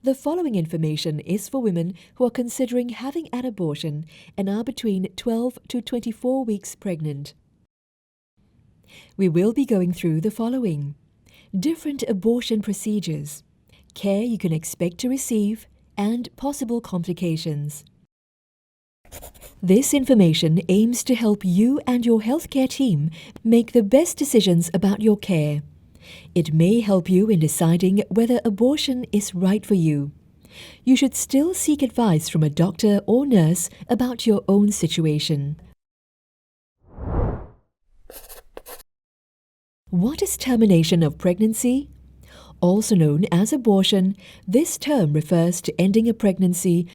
The following information is for women who are considering having an abortion and are between 12 to 24 weeks pregnant. We will be going through the following: different abortion procedures, care you can expect to receive, and possible complications. This information aims to help you and your healthcare team make the best decisions about your care. It may help you in deciding whether abortion is right for you. You should still seek advice from a doctor or nurse about your own situation. What is termination of pregnancy? Also known as abortion, this term refers to ending a pregnancy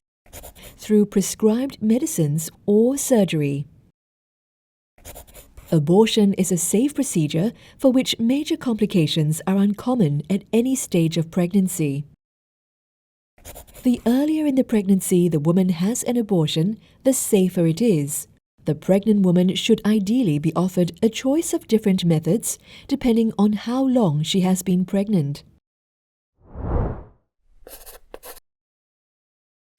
through prescribed medicines or surgery. Abortion is a safe procedure for which major complications are uncommon at any stage of pregnancy. The earlier in the pregnancy the woman has an abortion, the safer it is. The pregnant woman should ideally be offered a choice of different methods depending on how long she has been pregnant.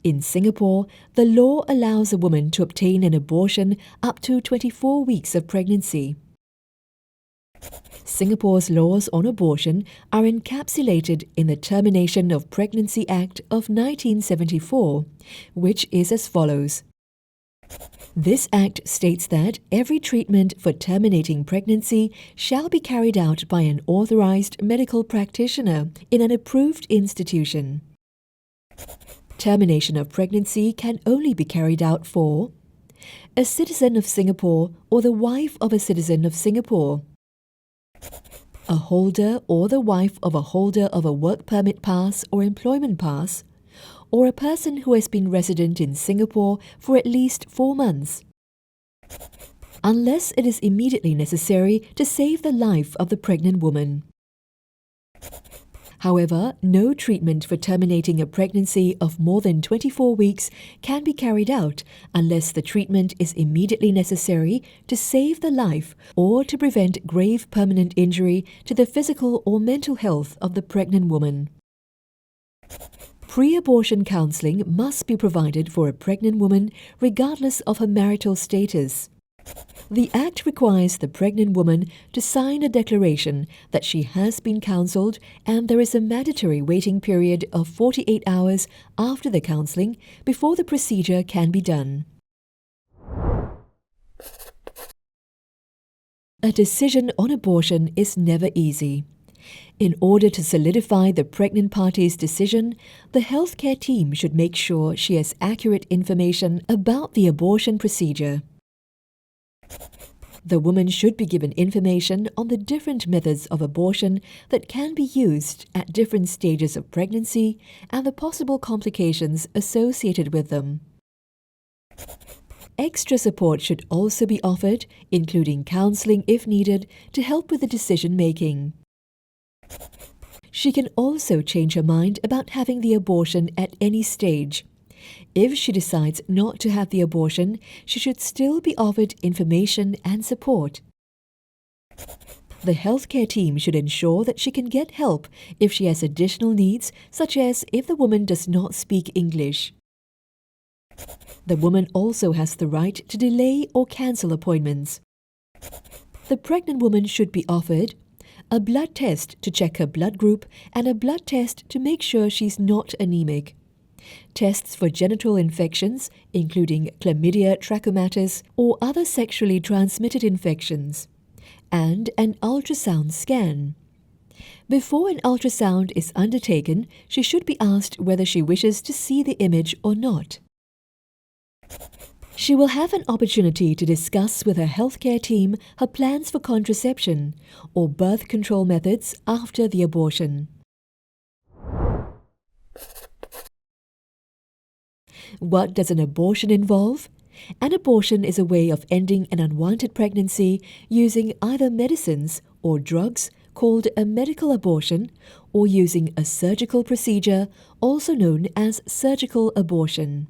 In Singapore, the law allows a woman to obtain an abortion up to 24 weeks of pregnancy. Singapore's laws on abortion are encapsulated in the Termination of Pregnancy Act of 1974, which is as follows. This act states that every treatment for terminating pregnancy shall be carried out by an authorized medical practitioner in an approved institution. Termination of pregnancy can only be carried out for a citizen of Singapore or the wife of a citizen of Singapore, a holder or the wife of a holder of a work permit pass or employment pass, or a person who has been resident in Singapore for at least 4 months, unless it is immediately necessary to save the life of the pregnant woman. However, no treatment for terminating a pregnancy of more than 24 weeks can be carried out unless the treatment is immediately necessary to save the life or to prevent grave permanent injury to the physical or mental health of the pregnant woman. Pre-abortion counselling must be provided for a pregnant woman regardless of her marital status. The Act requires the pregnant woman to sign a declaration that she has been counselled, and there is a mandatory waiting period of 48 hours after the counselling before the procedure can be done. A decision on abortion is never easy. In order to solidify the pregnant party's decision, the healthcare team should make sure she has accurate information about the abortion procedure. The woman should be given information on the different methods of abortion that can be used at different stages of pregnancy and the possible complications associated with them. Extra support should also be offered, including counselling if needed, to help with the decision-making. She can also change her mind about having the abortion at any stage. If she decides not to have the abortion, she should still be offered information and support. The healthcare team should ensure that she can get help if she has additional needs, such as if the woman does not speak English. The woman also has the right to delay or cancel appointments. The pregnant woman should be offered a blood test to check her blood group and a blood test to make sure she's not anemic. Tests for genital infections, including chlamydia trachomatis or other sexually transmitted infections, and an ultrasound scan. Before an ultrasound is undertaken, she should be asked whether she wishes to see the image or not. She will have an opportunity to discuss with her healthcare team her plans for contraception or birth control methods after the abortion. What does an abortion involve? An abortion is a way of ending an unwanted pregnancy using either medicines or drugs, called a medical abortion, or using a surgical procedure, also known as surgical abortion.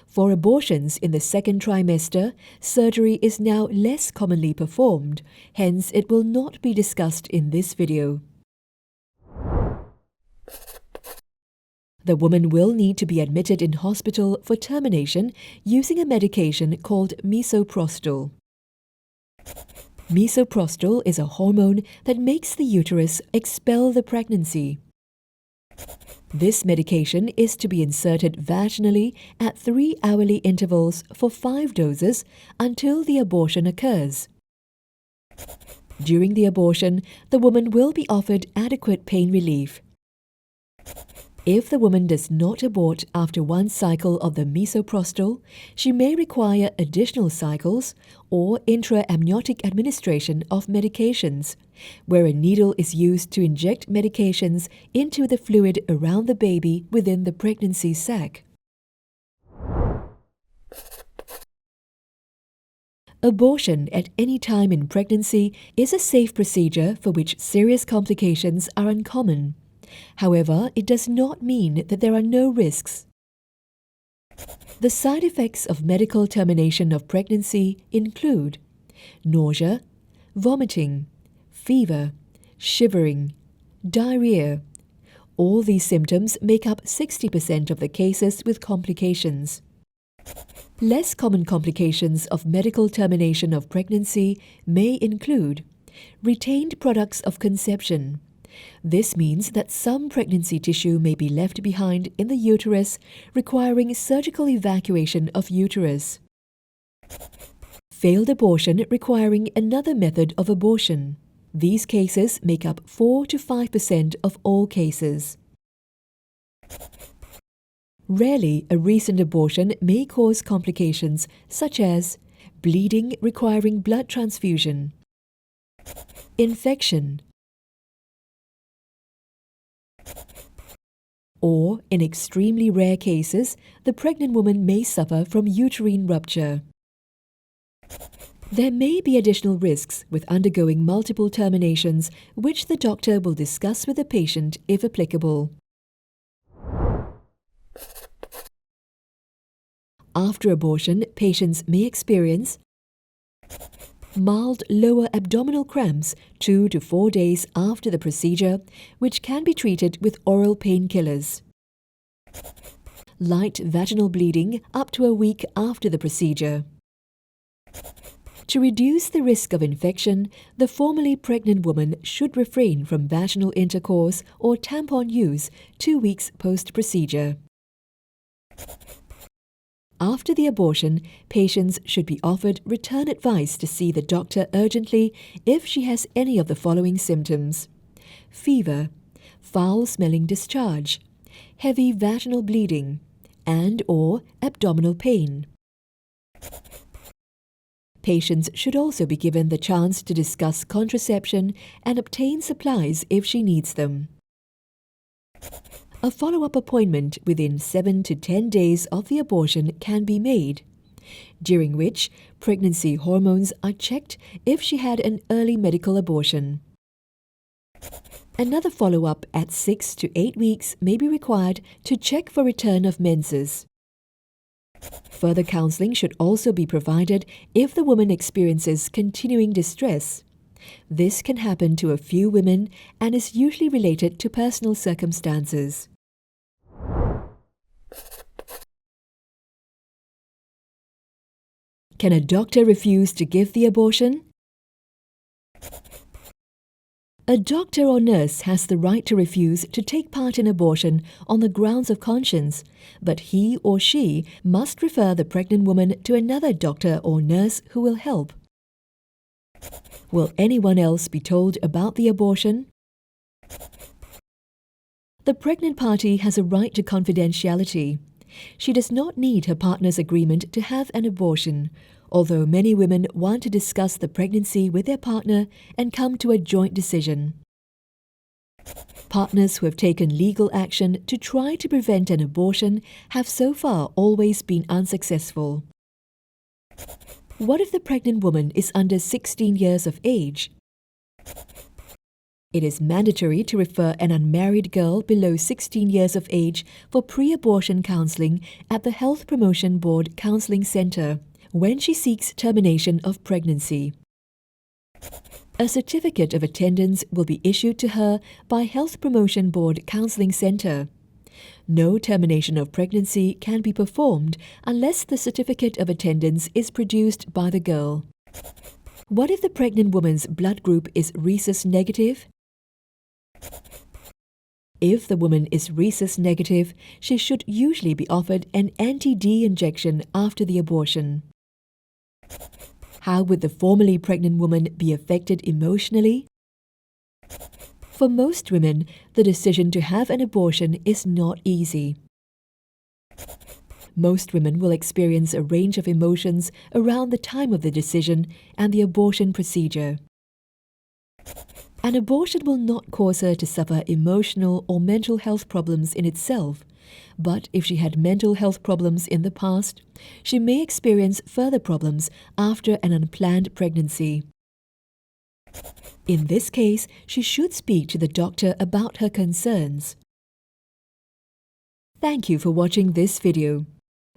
For abortions in the second trimester, surgery is now less commonly performed, hence it will not be discussed in this video. The woman will need to be admitted in hospital for termination using a medication called misoprostol. Misoprostol is a hormone that makes the uterus expel the pregnancy. This medication is to be inserted vaginally at 3-hourly intervals for 5 doses until the abortion occurs. During the abortion, the woman will be offered adequate pain relief. If the woman does not abort after 1 cycle of the misoprostol, she may require additional cycles or intra-amniotic administration of medications, where a needle is used to inject medications into the fluid around the baby within the pregnancy sac. Abortion at any time in pregnancy is a safe procedure for which serious complications are uncommon. However, it does not mean that there are no risks. The side effects of medical termination of pregnancy include nausea, vomiting, fever, shivering, diarrhea. All these symptoms make up 60% of the cases with complications. Less common complications of medical termination of pregnancy may include retained products of conception. This means that some pregnancy tissue may be left behind in the uterus, requiring surgical evacuation of uterus. Failed abortion requiring another method of abortion. These cases make up 4 to 5% of all cases. Rarely, a recent abortion may cause complications such as bleeding requiring blood transfusion, infection, or, in extremely rare cases, the pregnant woman may suffer from uterine rupture. There may be additional risks with undergoing multiple terminations, which the doctor will discuss with the patient if applicable. After abortion, patients may experience mild lower abdominal cramps 2 to 4 days after the procedure, which can be treated with oral painkillers. Light vaginal bleeding up to a week after the procedure. To reduce the risk of infection, the formerly pregnant woman should refrain from vaginal intercourse or tampon use 2 weeks post-procedure. After the abortion, patients should be offered return advice to see the doctor urgently if she has any of the following symptoms: fever, foul-smelling discharge, heavy vaginal bleeding, and/or abdominal pain. Patients should also be given the chance to discuss contraception and obtain supplies if she needs them. A follow-up appointment within 7 to 10 days of the abortion can be made, during which pregnancy hormones are checked if she had an early medical abortion. Another follow-up at 6 to 8 weeks may be required to check for return of menses. Further counseling should also be provided if the woman experiences continuing distress. This can happen to a few women and is usually related to personal circumstances. Can a doctor refuse to give the abortion? A doctor or nurse has the right to refuse to take part in abortion on the grounds of conscience, but he or she must refer the pregnant woman to another doctor or nurse who will help. Will anyone else be told about the abortion? The pregnant party has a right to confidentiality. She does not need her partner's agreement to have an abortion, although many women want to discuss the pregnancy with their partner and come to a joint decision. Partners who have taken legal action to try to prevent an abortion have so far always been unsuccessful. What if the pregnant woman is under 16 years of age? It is mandatory to refer an unmarried girl below 16 years of age for pre-abortion counseling at the Health Promotion Board Counseling Center when she seeks termination of pregnancy. A certificate of attendance will be issued to her by Health Promotion Board Counseling Center. No termination of pregnancy can be performed unless the certificate of attendance is produced by the girl. What if the pregnant woman's blood group is rhesus negative? If the woman is rhesus negative, she should usually be offered an anti-D injection after the abortion. How would the formerly pregnant woman be affected emotionally? For most women, the decision to have an abortion is not easy. Most women will experience a range of emotions around the time of the decision and the abortion procedure. An abortion will not cause her to suffer emotional or mental health problems in itself, but if she had mental health problems in the past, she may experience further problems after an unplanned pregnancy. In this case, she should speak to the doctor about her concerns. Thank you for watching this video.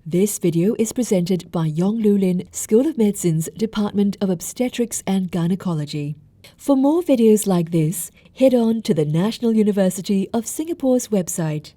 This video is presented by Yonglulin School of Medicine's Department of Obstetrics and Gynecology. For more videos like this, head on to the National University of Singapore's website.